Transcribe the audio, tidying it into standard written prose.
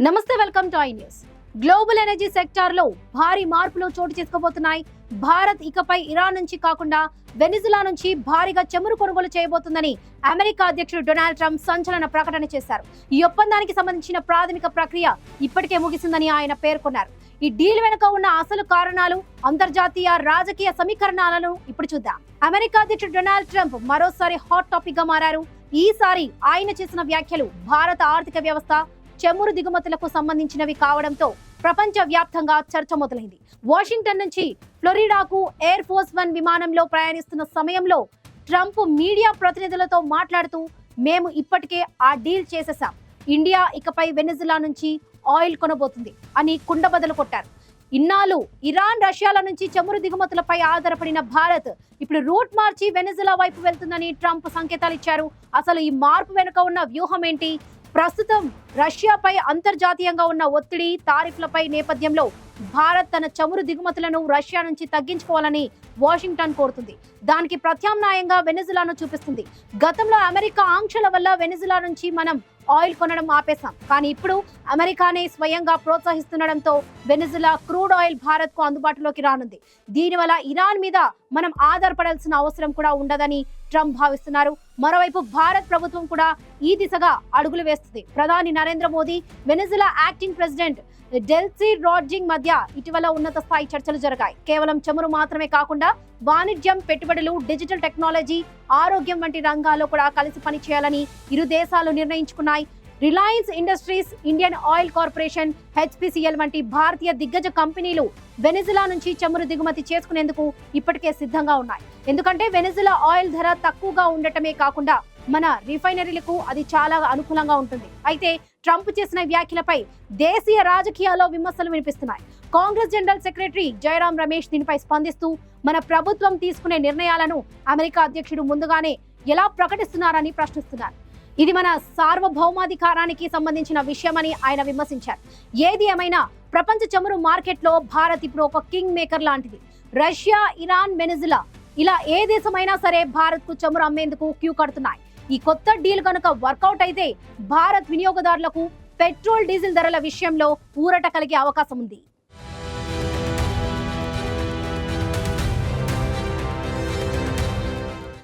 నమస్తే, welcome to I news. Global energy sector లో భారీ మార్పులు చోటు చేసుకోబోతున్నాయి. భారత్ ఇకపై ఇరాన్ నుంచి కాకుండా వెనిజులా నుంచి భారీగా చమురు కొనుగోలు చేయబోతుందని అమెరికా అధ్యక్షుడు డొనాల్డ్ ట్రంప్ సంచలన ప్రకటన చేశారు. ఈ ఒప్పందానికి సంబంధించిన ప్రాథమిక ప్రక్రియ ఇప్పటికే ముగిసిందని ఆయన పేర్కొన్నారు. ఈ డీల్ వెనుక ఉన్న అసలు కారణాలు, అంతర్జాతీయ రాజకీయ సమీకరణాలను ఇప్పుడు చూద్దాం. అమెరికా అధ్యక్షుడు డొనాల్డ్ ట్రంప్ మరోసారి హాట్ టాపిక్ గా మారారు. ఈసారి ఆయన చేసిన వ్యాఖ్యలు భారత ఆర్థిక వ్యవస్థ, చమురు దిగుమతులకు సంబంధించినవి కావడంతో ప్రపంచ వ్యాప్తంగా చర్చ మొదలైంది. వాషింగ్టన్ నుంచి ఫ్లోరిడాకు ఎయిర్ ఫోర్స్ 1 విమానంలో ప్రయాణిస్తున్న సమయంలో ట్రంప్ మీడియా ప్రతినిధులతో మాట్లాడుతూ, మేము ఇప్పటికే ఆ డీల్ చేసేసాం, ఇండియా ఇకపై వెనిజులా నుంచి ఆయిల్ కొనబోతుంది అని కుండబద్దలు కొట్టారు. ఇన్నాళ్ళు ఇరాన్, రష్యాల నుంచి చమురు దిగుమతులపై ఆధారపడిన భారత్ ఇప్పుడు రూట్ మార్చి వెనిజులా వైపు వెళ్తుందని ట్రంప్ సంకేతాలు ఇచ్చారు. అసలు ఈ మార్పు వెనుక ఉన్న వ్యూహం ఏంటి? ప్రస్తుతం రష్యాపై అంతర్జాతీయంగా ఉన్న ఒత్తిడి, తారిఫ్లపై నేపథ్యంలో భారత్ తన చమురు దిగుమతులను రష్యా నుంచి తగ్గించుకోవాలని వాషింగ్టన్ కోరుతుంది. దానికి ప్రత్యామ్నాయంగా వెనిజులాను చూపిస్తుంది. గతంలో అమెరికా ఆంక్షల వల్ల వెనిజులా నుంచి మనం ఆయిల్ కొనడం ఆపేశాం, కానీ ఇప్పుడు అమెరికానే స్వయంగా ప్రోత్సహిస్తుండడంతో వెనిజులా క్రూడ్ ఆయిల్ భారత్ కు అందుబాటులోకి రానుంది. దీనివల్ల ఇరాన్ మీద మనం ఆధారపడాల్సిన అవసరం కూడా ఉండదని ట్రంప్ భావిస్తున్నారు. మరోవైపు భారత్ ప్రభుత్వం కూడా ఈ దిశగా అడుగులు వేస్తుంది. ప్రధాని Narendra Modi, Venezuela acting president Delcy Rodriguez మధ్య ఇటీవల ఉన్నత స్థాయి చర్చలు జరిగాయి. కేవలం చమురు మాత్రమే కాకుండా వాణిజ్యం, పెట్టుబడులు, డిజిటల్ టెక్నాలజీ, ఆరోగ్యం వంటి రంగాల్లో కూడా కలిసి పనిచేయాలని ఇరు దేశాలు నిర్ణయించుకున్నాయి. Reliance Industries, Indian Oil Corporation, HPCL వంటి భారతీయ దిగ్గజ కంపెనీలు వెనిజులా నుంచి చమురు దిగుమతి చేసుకునేందుకు ఇప్పటికే సిద్ధంగా ఉన్నాయి. ఎందుకంటే వెనిజులా ఆయిల్ ధర తక్కువగా ఉండటమే కాకుండా మన రిఫైనరీలకు అది చాలా అనుకూలంగా ఉంటుంది. అయితే ట్రంప్ చేసిన వ్యాఖ్యలపై దేశీయ రాజకీయాల్లో విమర్శలు వినిపిస్తున్నాయి. కాంగ్రెస్ జనరల్ సెక్రటరీ జయరాం రమేష్ దీనిపై స్పందిస్తూ, మన ప్రభుత్వం తీసుకునే నిర్ణయాలను అమెరికా అధ్యక్షుడు ముందుగానే ఎలా ప్రకటిస్తున్నారని ప్రశ్నిస్తున్నారు. ఇది మన సార్వభౌమాధికారానికి సంబంధించిన విషయమని ఆయన విమర్శించారు. ఏది ఏమైనా ప్రపంచ చమురు మార్కెట్లో భారత్ ఇప్పుడు ఒక కింగ్ మేకర్ లాంటిది. రష్యా, ఇరాన్, వెనిజులా ఇలా ఏ దేశమైనా సరే భారత్ కు చమురు అమ్మేందుకు క్యూ కడుతున్నాయి. ఈ కొత్త డీల్ కనుక వర్కౌట్ అయితే భారత్ వినియోగదారులకు పెట్రోల్, డీజిల్ ధరల విషయంలో ఊరట కలిగే అవకాశం ఉంది.